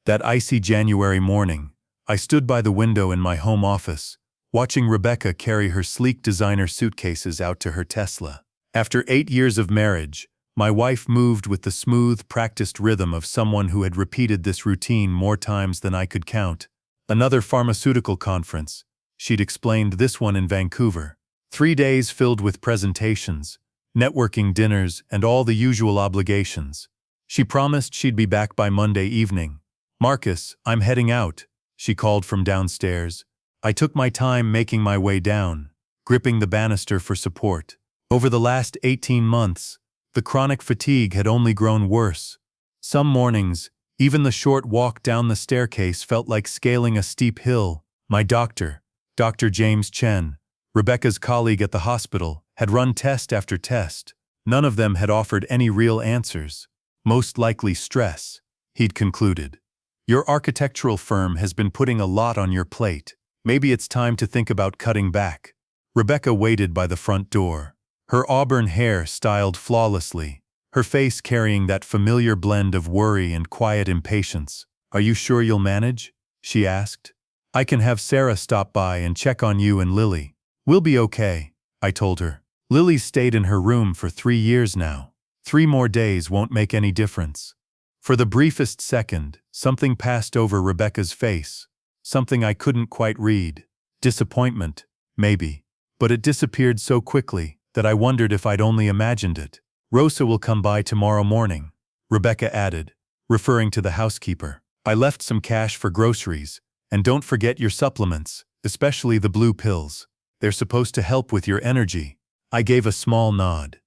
That icy January morning, I stood by the window in my home office, watching Rebecca carry her sleek designer suitcases out to her Tesla. After 8 years of marriage, my wife moved with the smooth, practiced rhythm of someone who had repeated this routine more times than I could count. Another pharmaceutical conference. She'd explained this one in Vancouver. 3 days filled with presentations, networking dinners, and all the usual obligations. She promised she'd be back by Monday evening. "Marcus, I'm heading out," she called from downstairs. I took my time making my way down, gripping the banister for support. Over the last 18 months, the chronic fatigue had only grown worse. Some mornings, even the short walk down the staircase felt like scaling a steep hill. My doctor, Dr. James Chen, Rebecca's colleague at the hospital, had run test after test. None of them had offered any real answers. "Most likely stress," he'd concluded. "Your architectural firm has been putting a lot on your plate. Maybe it's time to think about cutting back." Rebecca waited by the front door, her auburn hair styled flawlessly, her face carrying that familiar blend of worry and quiet impatience. "Are you sure you'll manage?" she asked. "I can have Sarah stop by and check on you and Lily." "We'll be okay," I told her. "Lily's stayed in her room for 3 years now. 3 more days won't make any difference." For the briefest second, something passed over Rebecca's face, something I couldn't quite read. Disappointment, maybe. But it disappeared so quickly that I wondered if I'd only imagined it. "Rosa will come by tomorrow morning," Rebecca added, referring to the housekeeper. "I left some cash for groceries, and don't forget your supplements, especially the blue pills. They're supposed to help with your energy." I gave a small nod.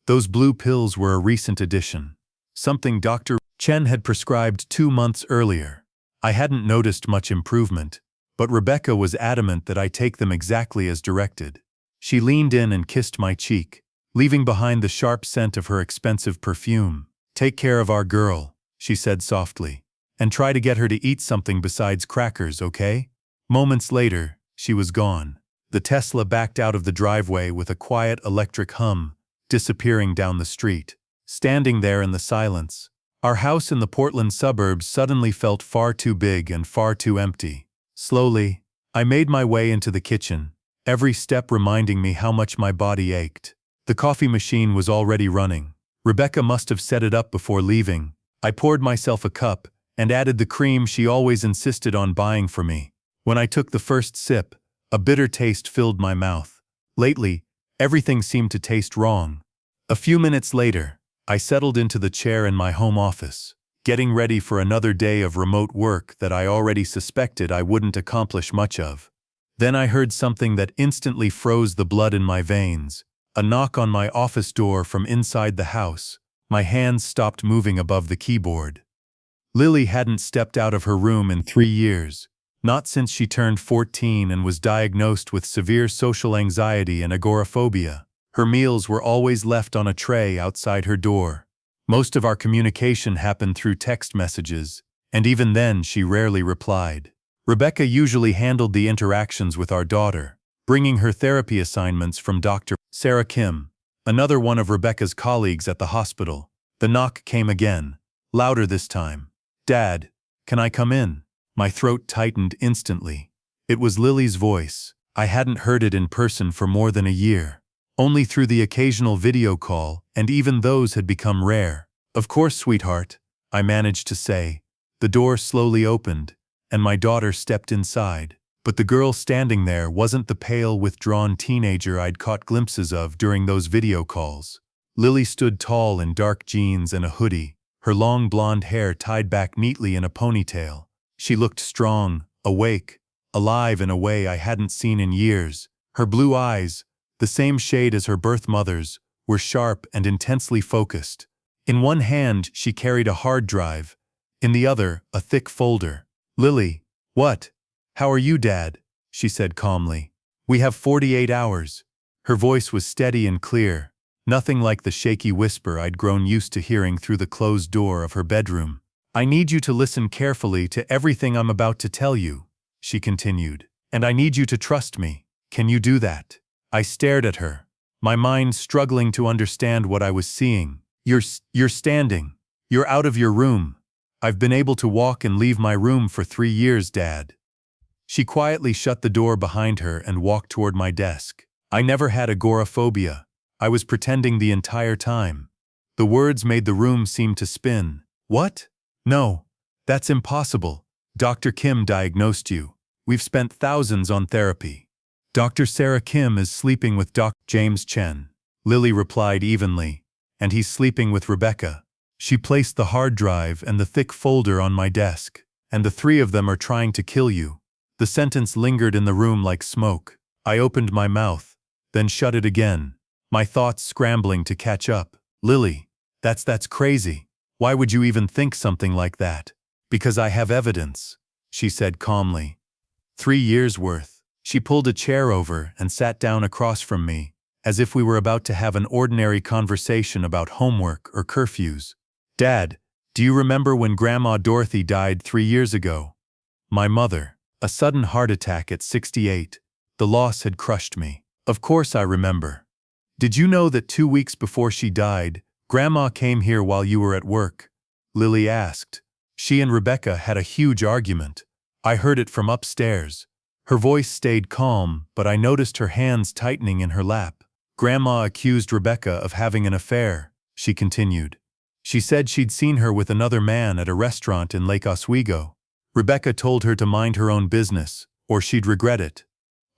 Those blue pills were a recent addition, something Dr. Chen had prescribed 2 months earlier. I hadn't noticed much improvement, but Rebecca was adamant that I take them exactly as directed. She leaned in and kissed my cheek, leaving behind the sharp scent of her expensive perfume. "Take care of our girl," she said softly, "and try to get her to eat something besides crackers, okay?" Moments later, she was gone. The Tesla backed out of the driveway with a quiet electric hum, disappearing down the street. Standing there in the silence, our house in the Portland suburbs suddenly felt far too big and far too empty. Slowly, I made my way into the kitchen, every step reminding me how much my body ached. The coffee machine was already running. Rebecca must have set it up before leaving. I poured myself a cup and added the cream she always insisted on buying for me. When I took the first sip, a bitter taste filled my mouth. Lately, everything seemed to taste wrong. A few minutes later, I settled into the chair in my home office, getting ready for another day of remote work that I already suspected I wouldn't accomplish much of. Then I heard something that instantly froze the blood in my veins, a knock on my office door from inside the house. My hands stopped moving above the keyboard. Lily hadn't stepped out of her room in 3 years, not since she turned 14 and was diagnosed with severe social anxiety and agoraphobia. Her meals were always left on a tray outside her door. Most of our communication happened through text messages, and even then she rarely replied. Rebecca usually handled the interactions with our daughter, bringing her therapy assignments from Dr. Sarah Kim, another one of Rebecca's colleagues at the hospital. The knock came again, louder this time. "Dad, can I come in?" My throat tightened instantly. It was Lily's voice. I hadn't heard it in person for more than a year. Only through the occasional video call, and even those had become rare. "Of course, sweetheart," I managed to say. The door slowly opened, and my daughter stepped inside. But the girl standing there wasn't the pale, withdrawn teenager I'd caught glimpses of during those video calls. Lily stood tall in dark jeans and a hoodie, her long blonde hair tied back neatly in a ponytail. She looked strong, awake, alive in a way I hadn't seen in years. Her blue eyes, the same shade as her birth mother's, were sharp and intensely focused. In one hand she carried a hard drive, in the other a thick folder. "Lily, what? How are you, Dad?" she said calmly. "We have 48 hours. Her voice was steady and clear, nothing like the shaky whisper I'd grown used to hearing through the closed door of her bedroom. "I need you to listen carefully to everything I'm about to tell you," she continued. "And I need you to trust me. Can you do that?" I stared at her, my mind struggling to understand what I was seeing. You're standing. You're out of your room," I've been able to walk and leave my room for 3 years, Dad. She quietly shut the door behind her and walked toward my desk. I never had agoraphobia. I was pretending the entire time. The words made the room seem to spin. What? No. That's impossible. Dr. Kim diagnosed you. We've spent thousands on therapy. Dr. Sarah Kim is sleeping with Dr. James Chen. Lily replied evenly. And he's sleeping with Rebecca. She placed the hard drive and the thick folder on my desk. And the three of them are trying to kill you. The sentence lingered in the room like smoke. I opened my mouth, then shut it again, my thoughts scrambling to catch up. Lily, that's crazy. Why would you even think something like that? Because I have evidence, she said calmly. 3 years worth. She pulled a chair over and sat down across from me, as if we were about to have an ordinary conversation about homework or curfews. Dad, do you remember when Grandma Dorothy died 3 years ago? My mother. A sudden heart attack at 68. The loss had crushed me. Of course I remember. Did you know that 2 weeks before she died, Grandma came here while you were at work? Lily asked. She and Rebecca had a huge argument. I heard it from upstairs. Her voice stayed calm, but I noticed her hands tightening in her lap. Grandma accused Rebecca of having an affair, she continued. She said she'd seen her with another man at a restaurant in Lake Oswego. Rebecca told her to mind her own business, or she'd regret it.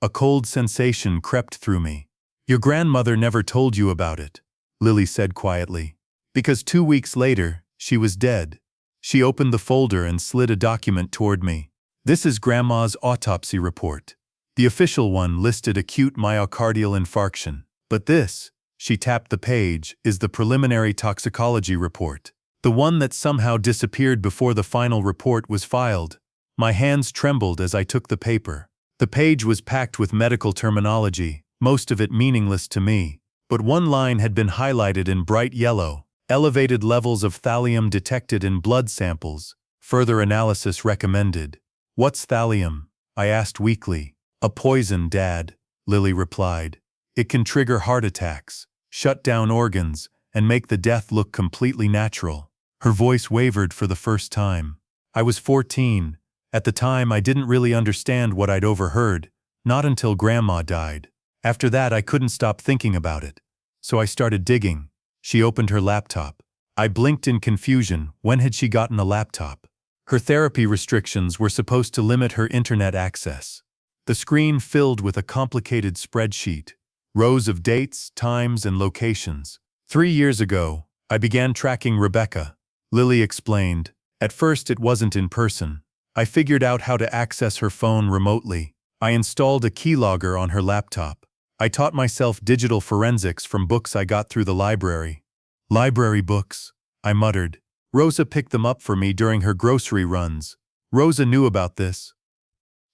A cold sensation crept through me. Your grandmother never told you about it, Lily said quietly. Because 2 weeks later, she was dead. She opened the folder and slid a document toward me. This is Grandma's autopsy report. The official one listed acute myocardial infarction. But this, she tapped the page, is the preliminary toxicology report. The one that somehow disappeared before the final report was filed. My hands trembled as I took the paper. The page was packed with medical terminology, most of it meaningless to me. But one line had been highlighted in bright yellow. Elevated levels of thallium detected in blood samples. Further analysis recommended. What's thallium? I asked weakly. A poison, Dad, Lily replied. It can trigger heart attacks, shut down organs, and make the death look completely natural. Her voice wavered for the first time. I was 14. At the time, I didn't really understand what I'd overheard, not until Grandma died. After that, I couldn't stop thinking about it. So I started digging. She opened her laptop. I blinked in confusion. When had she gotten a laptop? Her therapy restrictions were supposed to limit her internet access. The screen filled with a complicated spreadsheet. Rows of dates, times, and locations. 3 years ago, I began tracking Rebecca. Lily explained. At first it wasn't in person. I figured out how to access her phone remotely. I installed a keylogger on her laptop. I taught myself digital forensics from books I got through the library. Library books, I muttered. Rosa picked them up for me during her grocery runs. Rosa knew about this.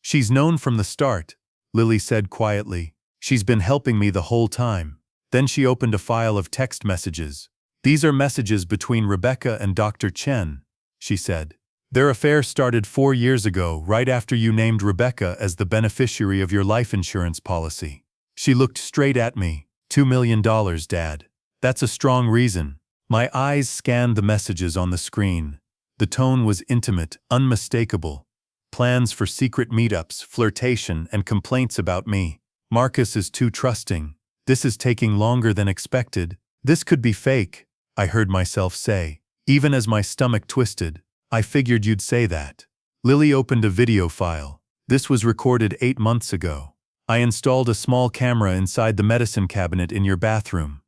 She's known from the start, Lily said quietly. She's been helping me the whole time. Then she opened a file of text messages. These are messages between Rebecca and Dr. Chen, she said. Their affair started 4 years ago, right after you named Rebecca as the beneficiary of your life insurance policy. She looked straight at me. $2 million, Dad. That's a strong reason. My eyes scanned the messages on the screen. The tone was intimate, unmistakable. Plans for secret meetups, flirtation, and complaints about me. Marcus is too trusting. This is taking longer than expected. This could be fake, I heard myself say. Even as my stomach twisted, I figured you'd say that. Lily opened a video file. This was recorded 8 months ago. I installed a small camera inside the medicine cabinet in your bathroom.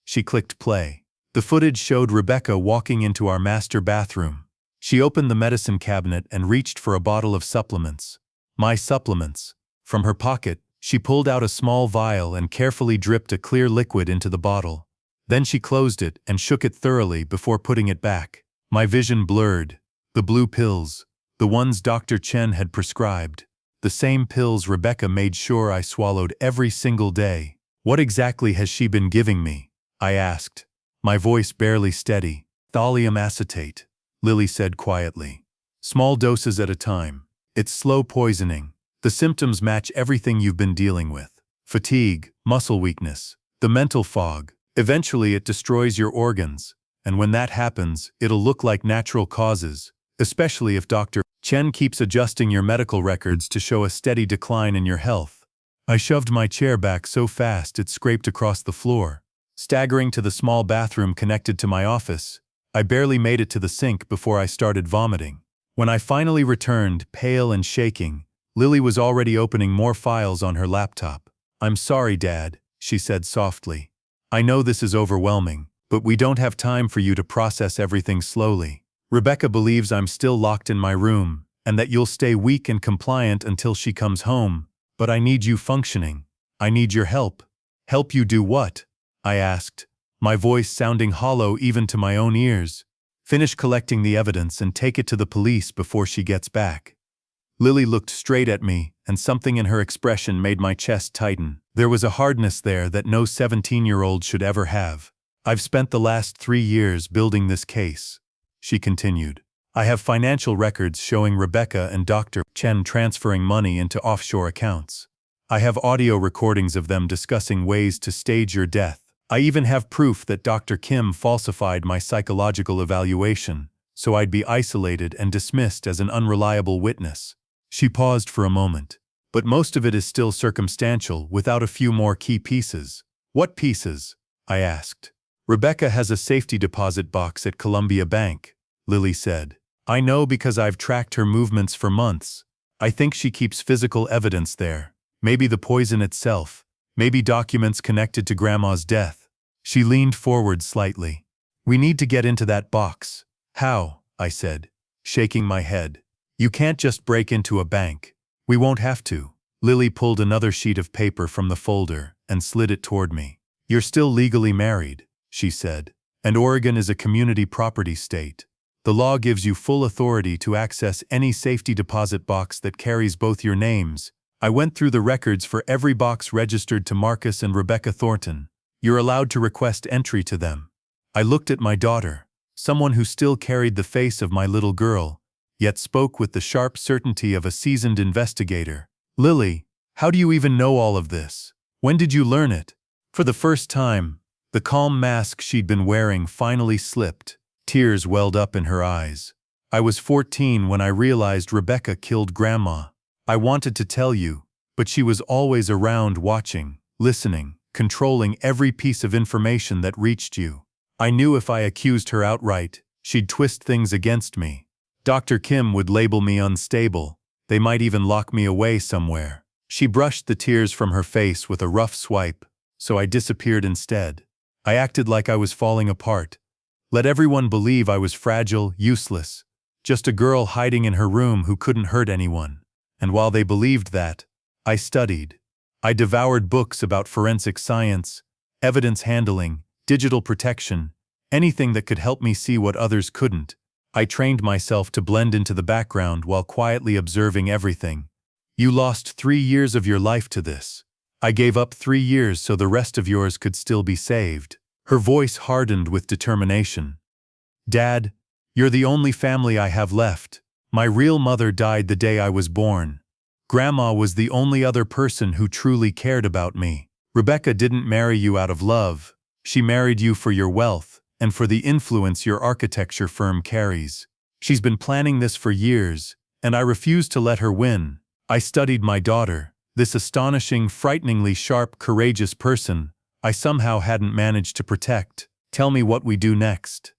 She clicked play. The footage showed Rebecca walking into our master bathroom. She opened the medicine cabinet and reached for a bottle of supplements. My supplements. From her pocket, she pulled out a small vial and carefully dripped a clear liquid into the bottle. Then she closed it and shook it thoroughly before putting it back. My vision blurred. The blue pills. The ones Dr. Chen had prescribed. The same pills Rebecca made sure I swallowed every single day. What exactly has she been giving me? I asked. My voice barely steady. Thallium acetate, Lily said quietly. Small doses at a time. It's slow poisoning. The symptoms match everything you've been dealing with. Fatigue, muscle weakness, the mental fog. Eventually it destroys your organs. And when that happens, it'll look like natural causes. especially if Dr. Chen keeps adjusting your medical records to show a steady decline in your health. I shoved my chair back so fast it scraped across the floor. Staggering to the small bathroom connected to my office, I barely made it to the sink before I started vomiting. When I finally returned, pale and shaking, Lily was already opening more files on her laptop. "I'm sorry, Dad," she said softly. "I know this is overwhelming, but we don't have time for you to process everything slowly. Rebecca believes I'm still locked in my room, and that you'll stay weak and compliant until she comes home, but I need you functioning. I need your help." "Help you do what?" I asked, my voice sounding hollow even to my own ears. "Finish collecting the evidence and take it to the police before she gets back." Lily looked straight at me, and something in her expression made my chest tighten. There was a hardness there that no 17-year-old should ever have. "I've spent the last 3 years building this case," she continued. "I have financial records showing Rebecca and Dr. Chen transferring money into offshore accounts. I have audio recordings of them discussing ways to stage your death. I even have proof that Dr. Kim falsified my psychological evaluation, so I'd be isolated and dismissed as an unreliable witness." She paused for a moment. "But most of it is still circumstantial, without a few more key pieces." "What pieces?" I asked. "Rebecca has a safety deposit box at Columbia Bank," Lily said. "I know because I've tracked her movements for months. I think she keeps physical evidence there. Maybe the poison itself. Maybe documents connected to Grandma's death." She leaned forward slightly. "We need to get into that box." "How?" I said, shaking my head. "You can't just break into a bank." "We won't have to." Lily pulled another sheet of paper from the folder and slid it toward me. "You're still legally married," she said, "and Oregon is a community property state. The law gives you full authority to access any safety deposit box that carries both your names." I went through the records for every box registered to Marcus and Rebecca Thornton. "You're allowed to request entry to them." I looked at my daughter, someone who still carried the face of my little girl, yet spoke with the sharp certainty of a seasoned investigator. "Lily, how do you even know all of this? When did you learn it?" For the first time, the calm mask she'd been wearing finally slipped. Tears welled up in her eyes. "I was 14 when I realized Rebecca killed Grandma. I wanted to tell you, but she was always around watching, listening, controlling every piece of information that reached you. I knew if I accused her outright, she'd twist things against me. Dr. Kim would label me unstable. They might even lock me away somewhere." She brushed the tears from her face with a rough swipe, so I disappeared instead. I acted like I was falling apart. Let everyone believe I was fragile, useless, just a girl hiding in her room who couldn't hurt anyone. And while they believed that, I studied. I devoured books about forensic science, evidence handling, digital protection, anything that could help me see what others couldn't. I trained myself to blend into the background while quietly observing everything. "You lost 3 years of your life to this. I gave up 3 years so the rest of yours could still be saved." Her voice hardened with determination. "Dad, you're the only family I have left. My real mother died the day I was born. Grandma was the only other person who truly cared about me. Rebecca didn't marry you out of love. She married you for your wealth and for the influence your architecture firm carries. She's been planning this for years, and I refuse to let her win. I studied my daughter, this astonishing, frighteningly sharp, courageous person I somehow hadn't managed to protect. Tell me what we do next."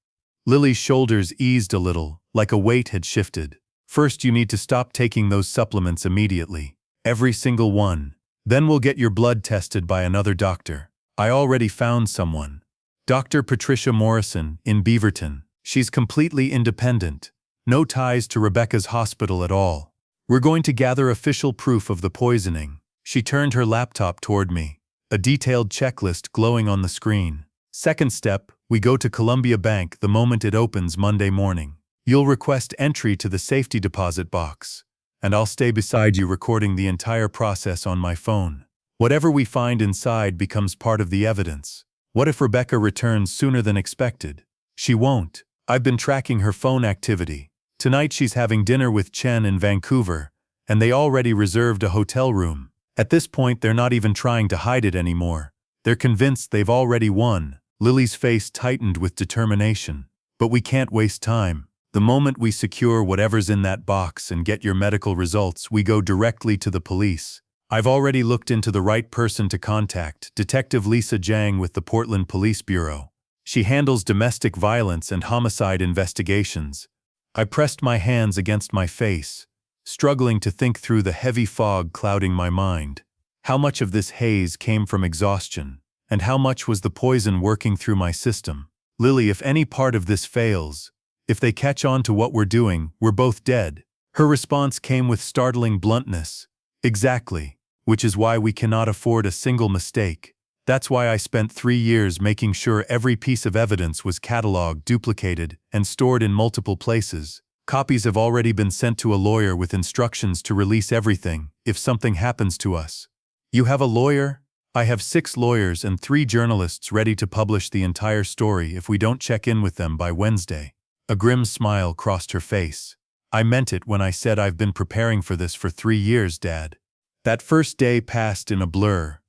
Lily's shoulders eased a little, like a weight had shifted. "First, you need to stop taking those supplements immediately. Every single one. Then we'll get your blood tested by another doctor. I already found someone. Dr. Patricia Morrison, in Beaverton. She's completely independent. No ties to Rebecca's hospital at all. We're going to gather official proof of the poisoning." She turned her laptop toward me, a detailed checklist glowing on the screen. "Second step, we go to Columbia Bank the moment it opens Monday morning. You'll request entry to the safety deposit box, and I'll stay beside you recording the entire process on my phone. Whatever we find inside becomes part of the evidence. What if Rebecca returns sooner than expected? She won't. I've been tracking her phone activity. Tonight she's having dinner with Chen in Vancouver, and they already reserved a hotel room. At this point, they're not even trying to hide it anymore. They're convinced they've already won." Lily's face tightened with determination. "But we can't waste time. The moment we secure whatever's in that box and get your medical results, we go directly to the police. I've already looked into the right person to contact, Detective Lisa Jiang with the Portland Police Bureau. She handles domestic violence and homicide investigations. I pressed my hands against my face, struggling to think through the heavy fog clouding my mind. How much of this haze came from exhaustion, and how much was the poison working through my system? Lily, if any part of this fails, if they catch on to what we're doing, we're both dead. Her response came with startling bluntness. Exactly, which is why we cannot afford a single mistake. That's why I spent 3 years making sure every piece of evidence was cataloged, duplicated, and stored in multiple places. Copies have already been sent to a lawyer with instructions to release everything if something happens to us. You have a lawyer? I have 6 lawyers and 3 journalists ready to publish the entire story if we don't check in with them by Wednesday. A grim smile crossed her face. I meant it when I said I've been preparing for this for 3 years, Dad. That first day passed in a blur.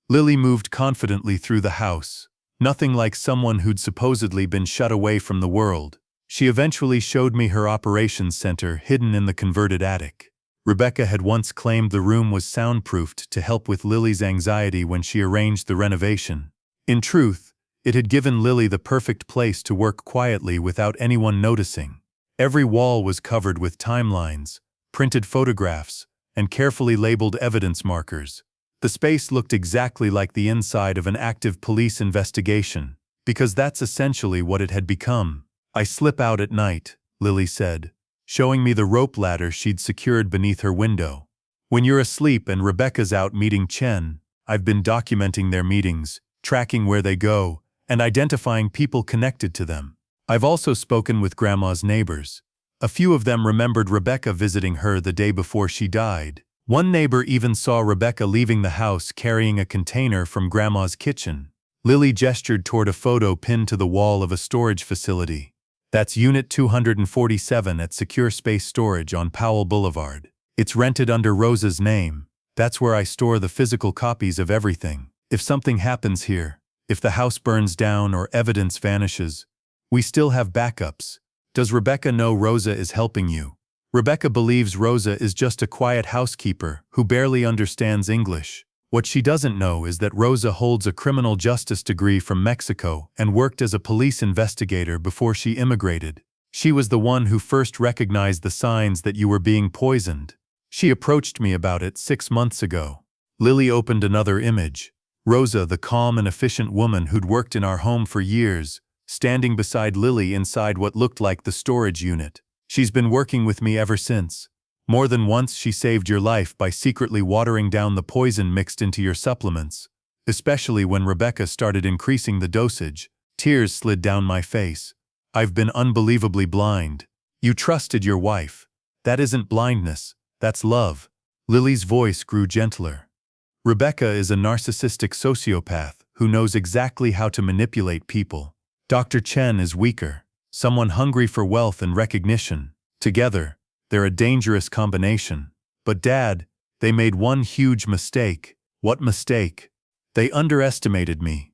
Lily moved confidently through the house, nothing like someone who'd supposedly been shut away from the world. She eventually showed me her operations center hidden in the converted attic. Rebecca had once claimed the room was soundproofed to help with Lily's anxiety when she arranged the renovation. In truth, it had given Lily the perfect place to work quietly without anyone noticing. Every wall was covered with timelines, printed photographs, and carefully labeled evidence markers. The space looked exactly like the inside of an active police investigation, because that's essentially what it had become. I slip out at night, Lily said, showing me the rope ladder she'd secured beneath her window. When you're asleep and Rebecca's out meeting Chen, I've been documenting their meetings, tracking where they go, and identifying people connected to them. I've also spoken with Grandma's neighbors. A few of them remembered Rebecca visiting her the day before she died. One neighbor even saw Rebecca leaving the house carrying a container from Grandma's kitchen. Lily gestured toward a photo pinned to the wall of a storage facility. That's Unit 247 at Secure Space Storage on Powell Boulevard. It's rented under Rosa's name. That's where I store the physical copies of everything. If something happens here, if the house burns down or evidence vanishes, we still have backups. Does Rebecca know Rosa is helping you? Rebecca believes Rosa is just a quiet housekeeper who barely understands English. What she doesn't know is that Rosa holds a criminal justice degree from Mexico and worked as a police investigator before she immigrated. She was the one who first recognized the signs that you were being poisoned. She approached me about it 6 months ago. Lily opened another image. Rosa, the calm and efficient woman who'd worked in our home for years, standing beside Lily inside what looked like the storage unit. She's been working with me ever since. More than once she saved your life by secretly watering down the poison mixed into your supplements. Especially when Rebecca started increasing the dosage, tears slid down my face. I've been unbelievably blind. You trusted your wife. That isn't blindness, that's love. Lily's voice grew gentler. Rebecca is a narcissistic sociopath who knows exactly how to manipulate people. Dr. Chen is weaker, someone hungry for wealth and recognition. Together, they're a dangerous combination. But Dad, they made one huge mistake. What mistake? They underestimated me.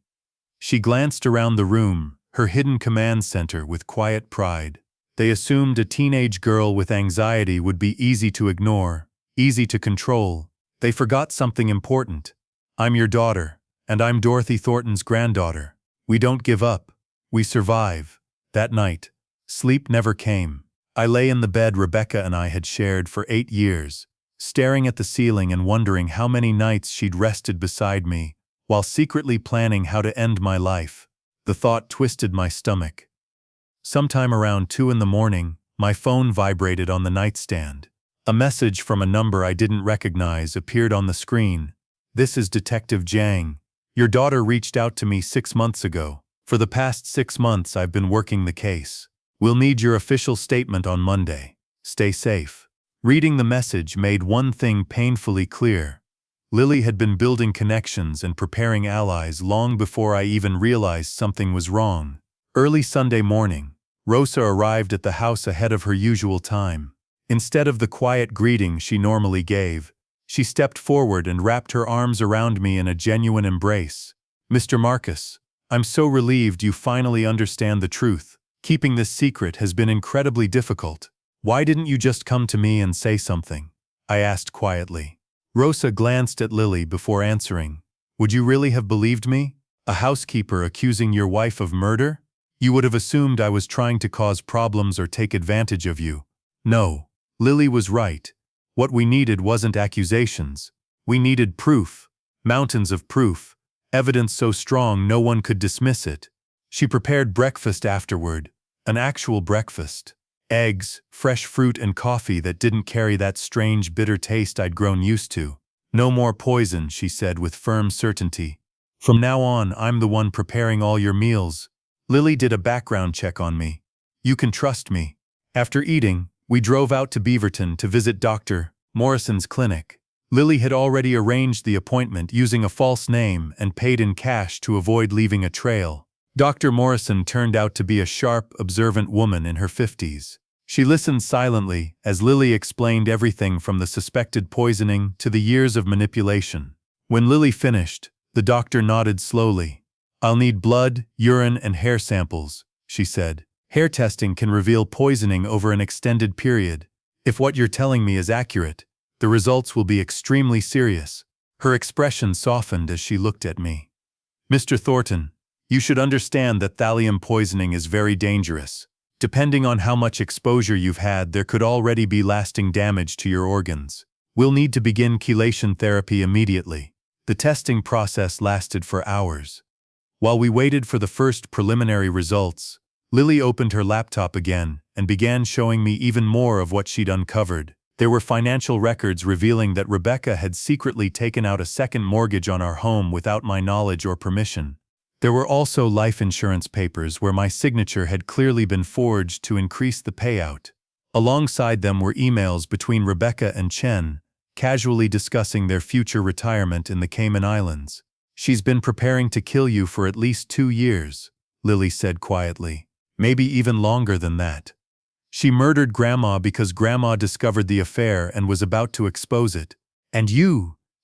She glanced around the room, her hidden command center with quiet pride. They assumed a teenage girl with anxiety would be easy to ignore, easy to control. They forgot something important. I'm your daughter, and I'm Dorothy Thornton's granddaughter. We don't give up. We survive. That night, sleep never came. I lay in the bed Rebecca and I had shared for 8 years, staring at the ceiling and wondering how many nights she'd rested beside me, while secretly planning how to end my life. The thought twisted my stomach. Sometime around 2 in the morning, my phone vibrated on the nightstand. A message from a number I didn't recognize appeared on the screen. This is Detective Jiang. Your daughter reached out to me 6 months ago. For the past 6 months I've been working the case. We'll need your official statement on Monday. Stay safe. Reading the message made one thing painfully clear. Lily had been building connections and preparing allies long before I even realized something was wrong. Early Sunday morning, Rosa arrived at the house ahead of her usual time. Instead of the quiet greeting she normally gave, she stepped forward and wrapped her arms around me in a genuine embrace. Mr. Marcus, I'm so relieved you finally understand the truth. Keeping this secret has been incredibly difficult. Why didn't you just come to me and say something? I asked quietly. Rosa glanced at Lily before answering. Would you really have believed me? A housekeeper accusing your wife of murder? You would have assumed I was trying to cause problems or take advantage of you. No, Lily was right. What we needed wasn't accusations. We needed proof. Mountains of proof. Evidence so strong no one could dismiss it. She prepared breakfast afterward. An actual breakfast. Eggs, fresh fruit and coffee that didn't carry that strange bitter taste I'd grown used to. No more poison, she said with firm certainty. From now on, I'm the one preparing all your meals. Lily did a background check on me. You can trust me. After eating, we drove out to Beaverton to visit Dr. Morrison's clinic. Lily had already arranged the appointment using a false name and paid in cash to avoid leaving a trail. Dr. Morrison turned out to be a sharp, observant woman in her 50s. She listened silently as Lily explained everything from the suspected poisoning to the years of manipulation. When Lily finished, the doctor nodded slowly. I'll need blood, urine, and hair samples, she said. Hair testing can reveal poisoning over an extended period. If what you're telling me is accurate, the results will be extremely serious. Her expression softened as she looked at me. Mr. Thornton, you should understand that thallium poisoning is very dangerous. Depending on how much exposure you've had, there could already be lasting damage to your organs. We'll need to begin chelation therapy immediately. The testing process lasted for hours. While we waited for the first preliminary results, Lily opened her laptop again and began showing me even more of what she'd uncovered. There were financial records revealing that Rebecca had secretly taken out a second mortgage on our home without my knowledge or permission. There were also life insurance papers where my signature had clearly been forged to increase the payout. Alongside them were emails between Rebecca and Chen, casually discussing their future retirement in the Cayman Islands. She's been preparing to kill you for at least 2 years, Lily said quietly. Maybe even longer than that. She murdered Grandma because Grandma discovered the affair and was about to expose it. And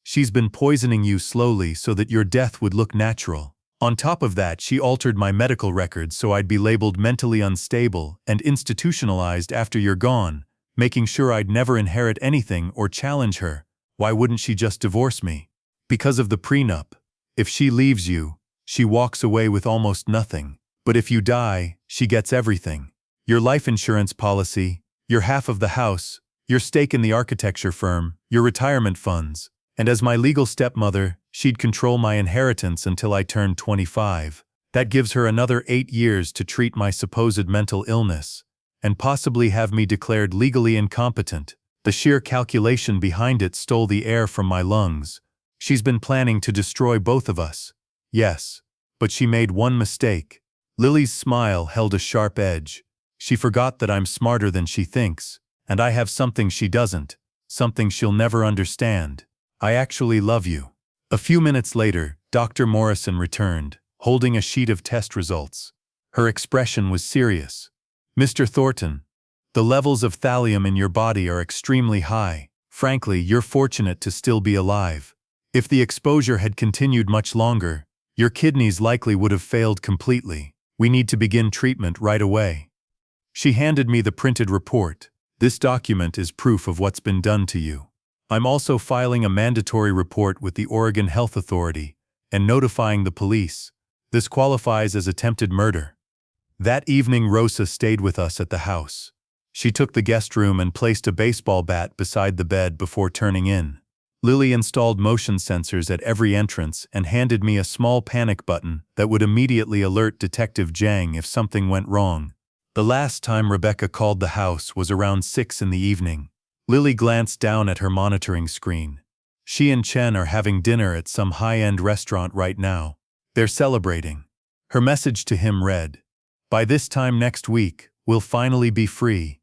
she's been poisoning you slowly so that your death would look natural. On top of that, she altered my medical records so I'd be labeled mentally unstable and institutionalized after you're gone, making sure I'd never inherit anything or challenge her. Why wouldn't she just divorce me? Because of the prenup. If she leaves you, she walks away with almost nothing. But if you die, she gets everything. Your life insurance policy, your half of the house, your stake in the architecture firm, your retirement funds. And as my legal stepmother, she'd control my inheritance until I turned 25. That gives her another 8 years to treat my supposed mental illness, and possibly have me declared legally incompetent. The sheer calculation behind it stole the air from my lungs. She's been planning to destroy both of us. Yes, but she made one mistake. Lily's smile held a sharp edge. She forgot that I'm smarter than she thinks, and I have something she doesn't, something she'll never understand. I actually love you. A few minutes later, Dr. Morrison returned, holding a sheet of test results. Her expression was serious. Mr. Thornton, the levels of thallium in your body are extremely high. Frankly, you're fortunate to still be alive. If the exposure had continued much longer, your kidneys likely would have failed completely. We need to begin treatment right away. She handed me the printed report. This document is proof of what's been done to you. I'm also filing a mandatory report with the Oregon Health Authority and notifying the police. This qualifies as attempted murder. That evening, Rosa stayed with us at the house. She took the guest room and placed a baseball bat beside the bed before turning in. Lily installed motion sensors at every entrance and handed me a small panic button that would immediately alert Detective Zhang if something went wrong. The last time Rebecca called the house was around 6 in the evening. Lily glanced down at her monitoring screen. She and Chen are having dinner at some high-end restaurant right now. They're celebrating. Her message to him read, "By this time next week, we'll finally be free."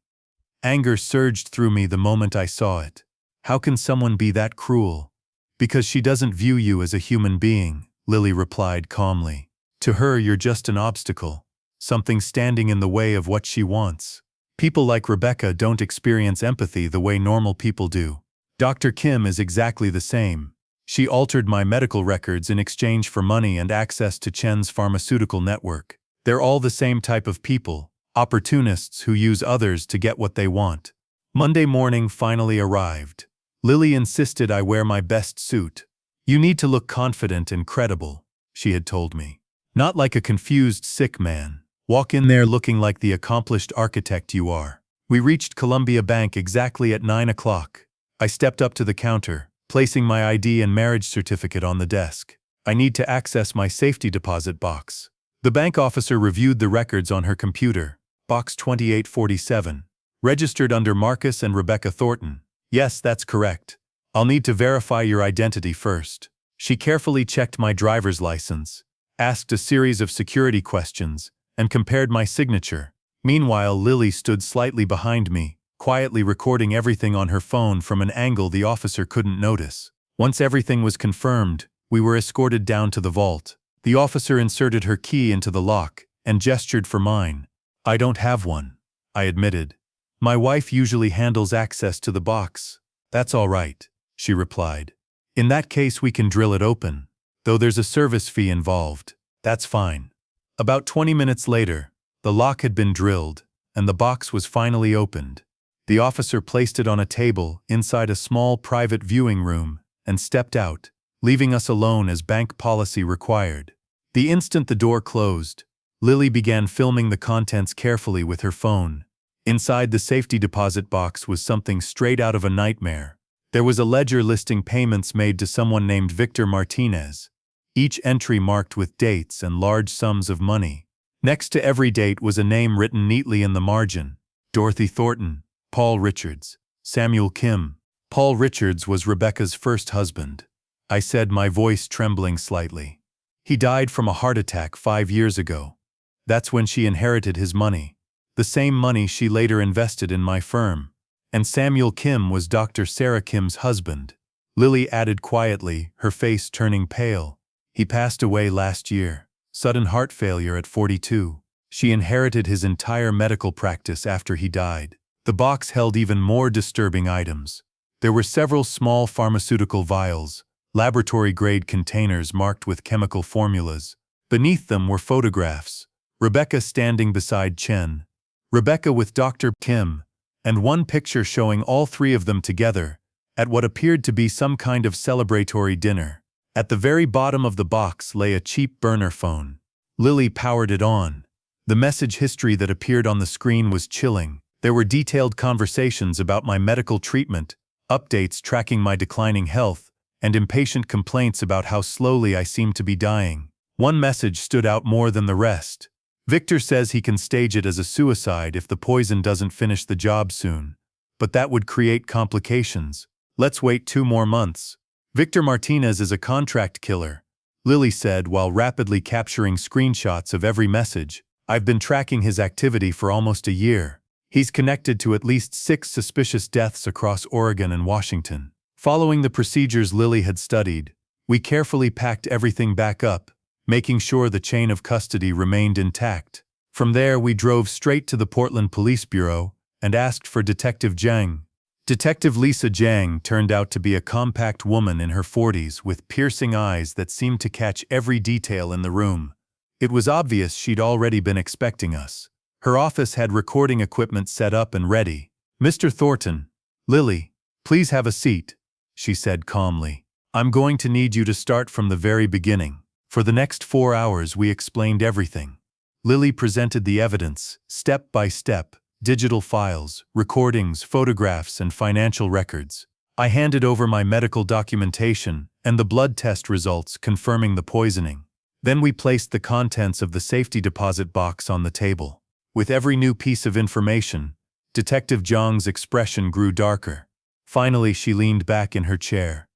Anger surged through me the moment I saw it. How can someone be that cruel? Because she doesn't view you as a human being, Lily replied calmly. To her, you're just an obstacle, something standing in the way of what she wants. People like Rebecca don't experience empathy the way normal people do. Dr. Kim is exactly the same. She altered my medical records in exchange for money and access to Chen's pharmaceutical network. They're all the same type of people, opportunists who use others to get what they want. Monday morning finally arrived. Lily insisted I wear my best suit. "You need to look confident and credible," she had told me. "Not like a confused sick man. Walk in there looking like the accomplished architect you are." We reached Columbia Bank exactly at 9 o'clock. I stepped up to the counter, placing my ID and marriage certificate on the desk. "I need to access my safety deposit box." The bank officer reviewed the records on her computer. "Box 2847. Registered under Marcus and Rebecca Thornton." "Yes, that's correct. I'll need to verify your identity first." She carefully checked my driver's license, asked a series of security questions, and compared my signature. Meanwhile, Lily stood slightly behind me, quietly recording everything on her phone from an angle the officer couldn't notice. Once everything was confirmed, we were escorted down to the vault. The officer inserted her key into the lock and gestured for mine. "I don't have one," I admitted. "My wife usually handles access to the box." "That's all right," she replied. "In that case we can drill it open. Though there's a service fee involved." "That's fine." About 20 minutes later, the lock had been drilled, and the box was finally opened. The officer placed it on a table inside a small private viewing room and stepped out, leaving us alone as bank policy required. The instant the door closed, Lily began filming the contents carefully with her phone. Inside the safety deposit box was something straight out of a nightmare. There was a ledger listing payments made to someone named Victor Martinez, each entry marked with dates and large sums of money. Next to every date was a name written neatly in the margin: Dorothy Thornton, Paul Richards, Samuel Kim. Paul Richards was Rebecca's first husband, I said, my voice trembling slightly. "He died from a heart attack 5 years ago. That's when she inherited his money. The same money she later invested in my firm. And Samuel Kim was Dr. Sarah Kim's husband." Lily added quietly, her face turning pale. "He passed away last year. Sudden heart failure at 42. She inherited his entire medical practice after he died." The box held even more disturbing items. There were several small pharmaceutical vials, laboratory-grade containers marked with chemical formulas. Beneath them were photographs: Rebecca standing beside Chen, Rebecca with Dr. Kim, and one picture showing all three of them together at what appeared to be some kind of celebratory dinner. At the very bottom of the box lay a cheap burner phone. Lily powered it on. The message history that appeared on the screen was chilling. There were detailed conversations about my medical treatment, updates tracking my declining health, and impatient complaints about how slowly I seemed to be dying. One message stood out more than the rest. "Victor says he can stage it as a suicide if the poison doesn't finish the job soon. But that would create complications. Let's wait 2 more months. Victor Martinez is a contract killer," Lily said while rapidly capturing screenshots of every message. "I've been tracking his activity for almost a year. He's connected to at least 6 suspicious deaths across Oregon and Washington." Following the procedures Lily had studied, we carefully packed everything back up, making sure the chain of custody remained intact. From there, we drove straight to the Portland Police Bureau and asked for Detective Jiang. Detective Lisa Jiang turned out to be a compact woman in her 40s with piercing eyes that seemed to catch every detail in the room. It was obvious she'd already been expecting us. Her office had recording equipment set up and ready. "Mr. Thornton, Lily, please have a seat," she said calmly. "I'm going to need you to start from the very beginning." For the next 4 hours we explained everything. Lily presented the evidence, step by step: digital files, recordings, photographs, and financial records. I handed over my medical documentation and the blood test results confirming the poisoning. Then we placed the contents of the safety deposit box on the table. With every new piece of information, Detective Jiang's expression grew darker. Finally, she leaned back in her chair.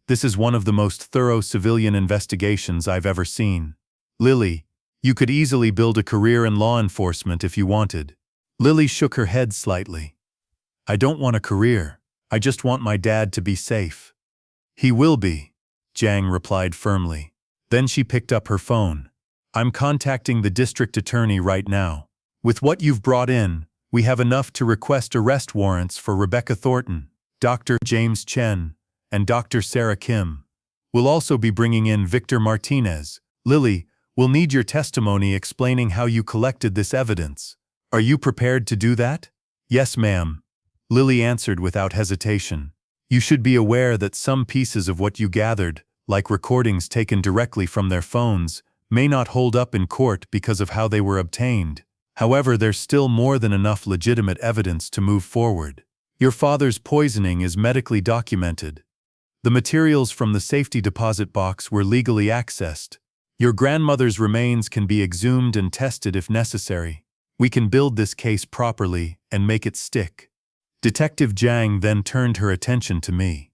"This is one of the most thorough civilian investigations I've ever seen. Lily, you could easily build a career in law enforcement if you wanted." Lily shook her head slightly. "I don't want a career. I just want my dad to be safe." "He will be," Jiang replied firmly. Then she picked up her phone. "I'm contacting the district attorney right now. With what you've brought in, we have enough to request arrest warrants for Rebecca Thornton, Dr. James Chen, and Dr. Sarah Kim. We'll also be bringing in Victor Martinez. Lily, we'll need your testimony explaining how you collected this evidence. Are you prepared to do that? Yes, ma'am. Lily answered without hesitation. You should be aware that some pieces of what you gathered, like recordings taken directly from their phones, may not hold up in court because of how they were obtained. However, there's still more than enough legitimate evidence to move forward. Your father's poisoning is medically documented. The materials from the safety deposit box were legally accessed. Your grandmother's remains can be exhumed and tested if necessary. We can build this case properly and make it stick. Detective Jiang then turned her attention to me.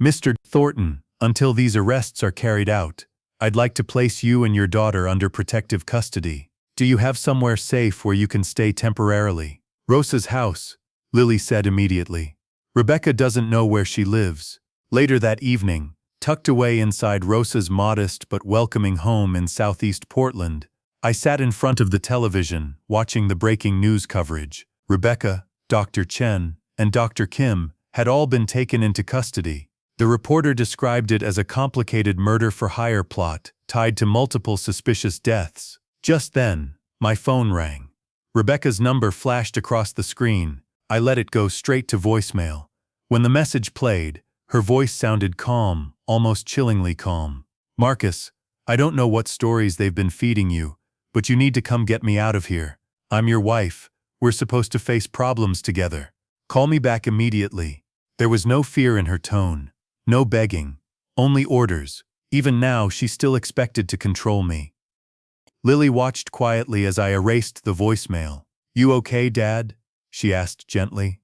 Mr. Thornton, until these arrests are carried out, I'd like to place you and your daughter under protective custody. Do you have somewhere safe where you can stay temporarily? Rosa's house, Lily said immediately. Rebecca doesn't know where she lives. Later that evening, tucked away inside Rosa's modest but welcoming home in southeast Portland, I sat in front of the television, watching the breaking news coverage. Rebecca, Dr. Chen, and Dr. Kim had all been taken into custody. The reporter described it as a complicated murder-for-hire plot, tied to multiple suspicious deaths. Just then, my phone rang. Rebecca's number flashed across the screen. I let it go straight to voicemail. When the message played, her voice sounded calm, almost chillingly calm. Marcus, I don't know what stories they've been feeding you, but you need to come get me out of here. I'm your wife. We're supposed to face problems together. Call me back immediately. There was no fear in her tone, no begging, only orders. Even now, she still expected to control me. Lily watched quietly as I erased the voicemail. You okay, Dad? She asked gently.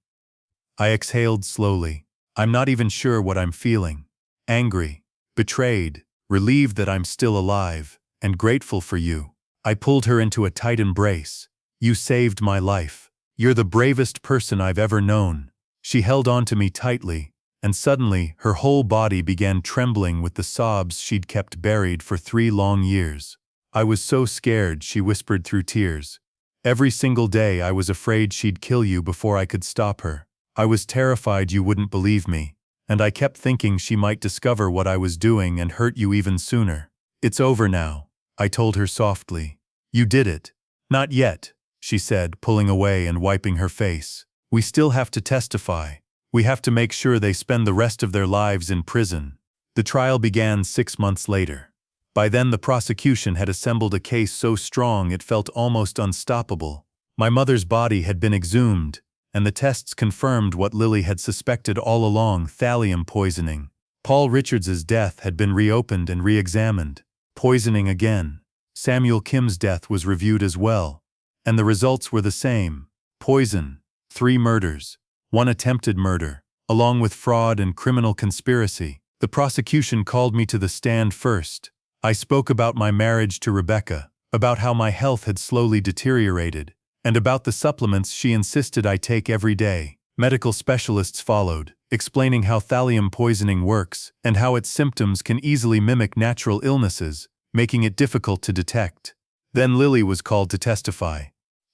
I exhaled slowly. I'm not even sure what I'm feeling. Angry, betrayed, relieved that I'm still alive, and grateful for you. I pulled her into a tight embrace. You saved my life. You're the bravest person I've ever known. She held on to me tightly, and suddenly her whole body began trembling with the sobs she'd kept buried for 3 long years. I was so scared, she whispered through tears. Every single day I was afraid she'd kill you before I could stop her. I was terrified you wouldn't believe me, and I kept thinking she might discover what I was doing and hurt you even sooner. It's over now, I told her softly. You did it. Not yet, she said, pulling away and wiping her face. We still have to testify. We have to make sure they spend the rest of their lives in prison. The trial began 6 months later. By then the prosecution had assembled a case so strong it felt almost unstoppable. My mother's body had been exhumed, and the tests confirmed what Lily had suspected all along: thallium poisoning. Paul Richards's death had been reopened and re-examined. Poisoning again. Samuel Kim's death was reviewed as well, and the results were the same. Poison. 3 murders. 1 attempted murder, along with fraud and criminal conspiracy. The prosecution called me to the stand first. I spoke about my marriage to Rebecca, about how my health had slowly deteriorated, and about the supplements she insisted I take every day. Medical specialists followed, explaining how thallium poisoning works and how its symptoms can easily mimic natural illnesses, making it difficult to detect. Then Lily was called to testify.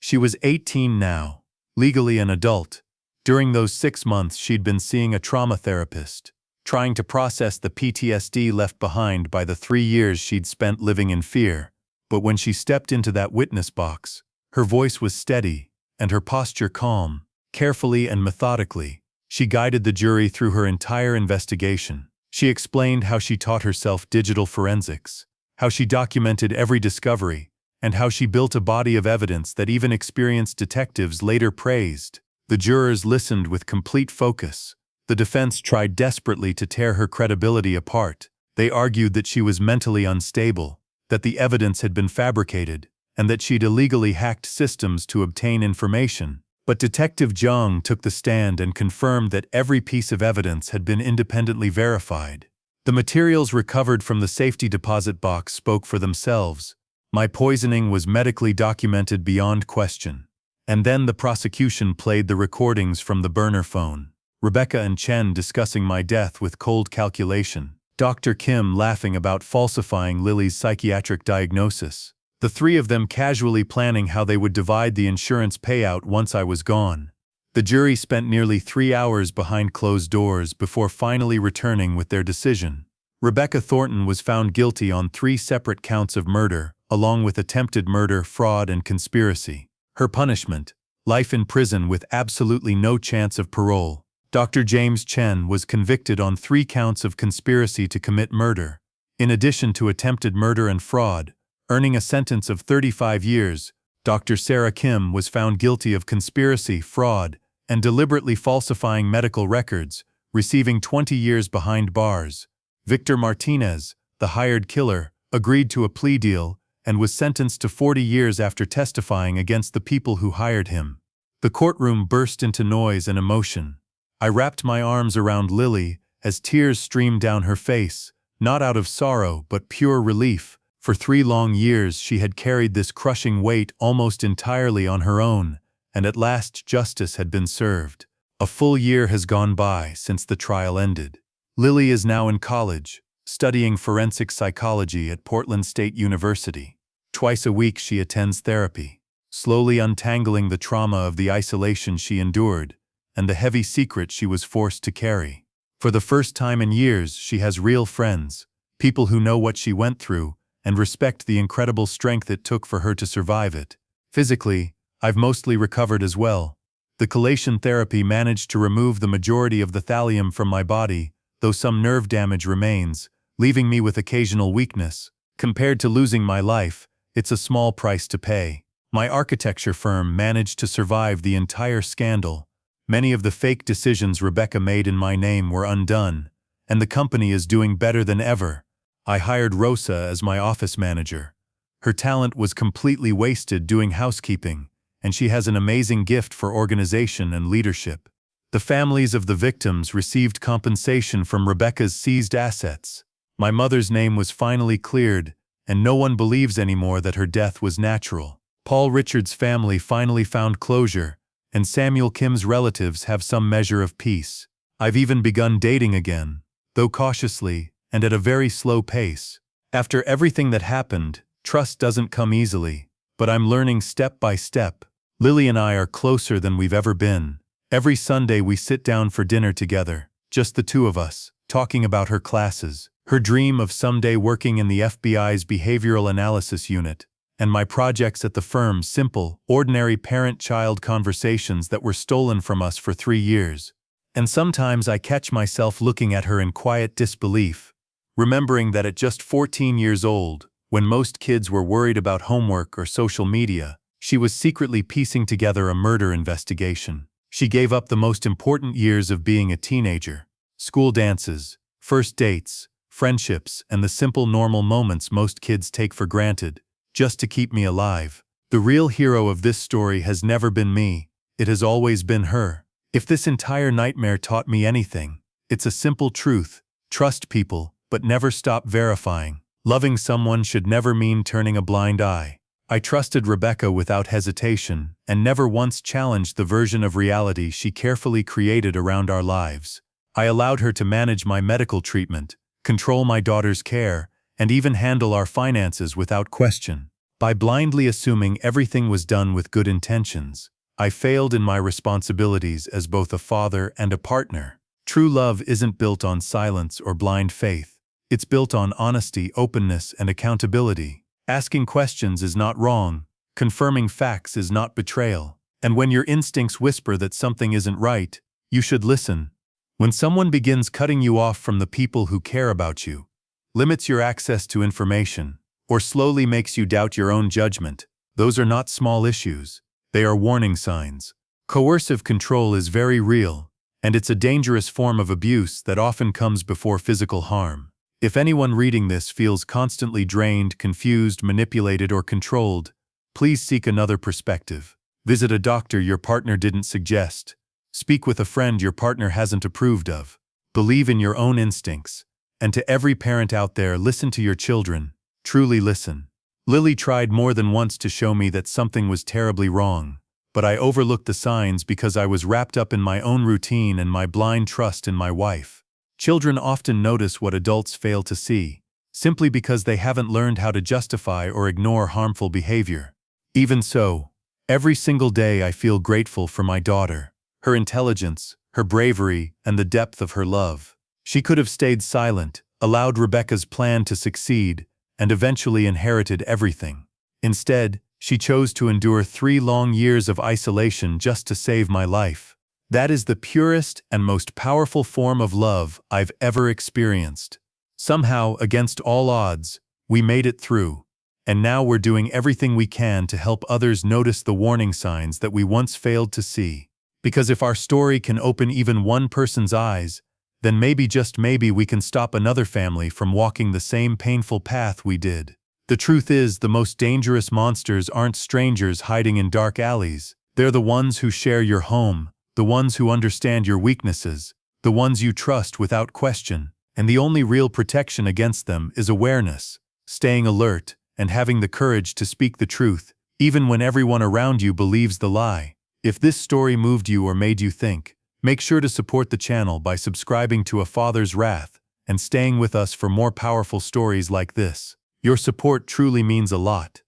She was 18 now, legally an adult. During those 6 months she'd been seeing a trauma therapist, trying to process the PTSD left behind by the 3 years she'd spent living in fear. But when she stepped into that witness box, her voice was steady and her posture calm. Carefully and methodically, she guided the jury through her entire investigation. She explained how she taught herself digital forensics, how she documented every discovery, and how she built a body of evidence that even experienced detectives later praised. The jurors listened with complete focus. The defense tried desperately to tear her credibility apart. They argued that she was mentally unstable, that the evidence had been fabricated, and that she'd illegally hacked systems to obtain information. But Detective Zhang took the stand and confirmed that every piece of evidence had been independently verified. The materials recovered from the safety deposit box spoke for themselves. My poisoning was medically documented beyond question. And then the prosecution played the recordings from the burner phone. Rebecca and Chen discussing my death with cold calculation. Dr. Kim laughing about falsifying Lily's psychiatric diagnosis. The 3 of them casually planning how they would divide the insurance payout once I was gone. The jury spent nearly 3 hours behind closed doors before finally returning with their decision. Rebecca Thornton was found guilty on 3 separate counts of murder, along with attempted murder, fraud, and conspiracy. Her punishment: life in prison with absolutely no chance of parole. Dr. James Chen was convicted on 3 counts of conspiracy to commit murder, in addition to attempted murder and fraud, earning a sentence of 35 years. Dr. Sarah Kim was found guilty of conspiracy, fraud, and deliberately falsifying medical records, receiving 20 years behind bars. Victor Martinez, the hired killer, agreed to a plea deal and was sentenced to 40 years after testifying against the people who hired him. The courtroom burst into noise and emotion. I wrapped my arms around Lily as tears streamed down her face, not out of sorrow but pure relief. For 3 long years she had carried this crushing weight almost entirely on her own, and at last justice had been served. A full year has gone by since the trial ended. Lily is now in college, studying forensic psychology at Portland State University. Twice a week she attends therapy, slowly untangling the trauma of the isolation she endured and the heavy secret she was forced to carry. For the first time in years she has real friends, people who know what she went through and respect the incredible strength it took for her to survive it. Physically, I've mostly recovered as well. The chelation therapy managed to remove the majority of the thallium from my body, though some nerve damage remains, leaving me with occasional weakness. Compared to losing my life, it's a small price to pay. My architecture firm managed to survive the entire scandal. Many of the fake decisions Rebecca made in my name were undone, and the company is doing better than ever. I hired Rosa as my office manager. Her talent was completely wasted doing housekeeping, and she has an amazing gift for organization and leadership. The families of the victims received compensation from Rebecca's seized assets. My mother's name was finally cleared, and no one believes anymore that her death was natural. Paul Richards' family finally found closure, and Samuel Kim's relatives have some measure of peace. I've even begun dating again, though cautiously and at a very slow pace. After everything that happened, trust doesn't come easily, but I'm learning step by step. Lily and I are closer than we've ever been. Every Sunday we sit down for dinner together, just the 2 of us, talking about her classes, her dream of someday working in the FBI's behavioral analysis unit, and my projects at the firm, simple, ordinary parent-child conversations that were stolen from us for 3 years. And sometimes I catch myself looking at her in quiet disbelief, remembering that at just 14 years old, when most kids were worried about homework or social media, she was secretly piecing together a murder investigation. She gave up the most important years of being a teenager: school dances, first dates, friendships, and the simple normal moments most kids take for granted, just to keep me alive. The real hero of this story has never been me, it has always been her. If this entire nightmare taught me anything, it's a simple truth: trust people, but never stop verifying. Loving someone should never mean turning a blind eye. I trusted Rebecca without hesitation, and never once challenged the version of reality she carefully created around our lives. I allowed her to manage my medical treatment, control my daughter's care, and even handle our finances without question. By blindly assuming everything was done with good intentions, I failed in my responsibilities as both a father and a partner. True love isn't built on silence or blind faith. It's built on honesty, openness, and accountability. Asking questions is not wrong. Confirming facts is not betrayal. And when your instincts whisper that something isn't right, you should listen. When someone begins cutting you off from the people who care about you, limits your access to information, or slowly makes you doubt your own judgment, those are not small issues. They are warning signs. Coercive control is very real, and it's a dangerous form of abuse that often comes before physical harm. If anyone reading this feels constantly drained, confused, manipulated, or controlled, please seek another perspective. Visit a doctor your partner didn't suggest. Speak with a friend your partner hasn't approved of. Believe in your own instincts. And to every parent out there, listen to your children. Truly listen. Lily tried more than once to show me that something was terribly wrong, but I overlooked the signs because I was wrapped up in my own routine and my blind trust in my wife. Children often notice what adults fail to see, simply because they haven't learned how to justify or ignore harmful behavior. Even so, every single day I feel grateful for my daughter, her intelligence, her bravery, and the depth of her love. She could have stayed silent, allowed Rebecca's plan to succeed, and eventually inherited everything. Instead, She chose to endure 3 long years of isolation just to save my life. That is the purest and most powerful form of love I've ever experienced. Somehow, against all odds, we made it through. And now we're doing everything we can to help others notice the warning signs that we once failed to see. Because if our story can open even one person's eyes, then maybe, just maybe, we can stop another family from walking the same painful path we did. The truth is, the most dangerous monsters aren't strangers hiding in dark alleys. They're the ones who share your home, the ones who understand your weaknesses, the ones you trust without question. And the only real protection against them is awareness, staying alert, and having the courage to speak the truth, even when everyone around you believes the lie. If this story moved you or made you think, make sure to support the channel by subscribing to A Father's Wrath and staying with us for more powerful stories like this. Your support truly means a lot.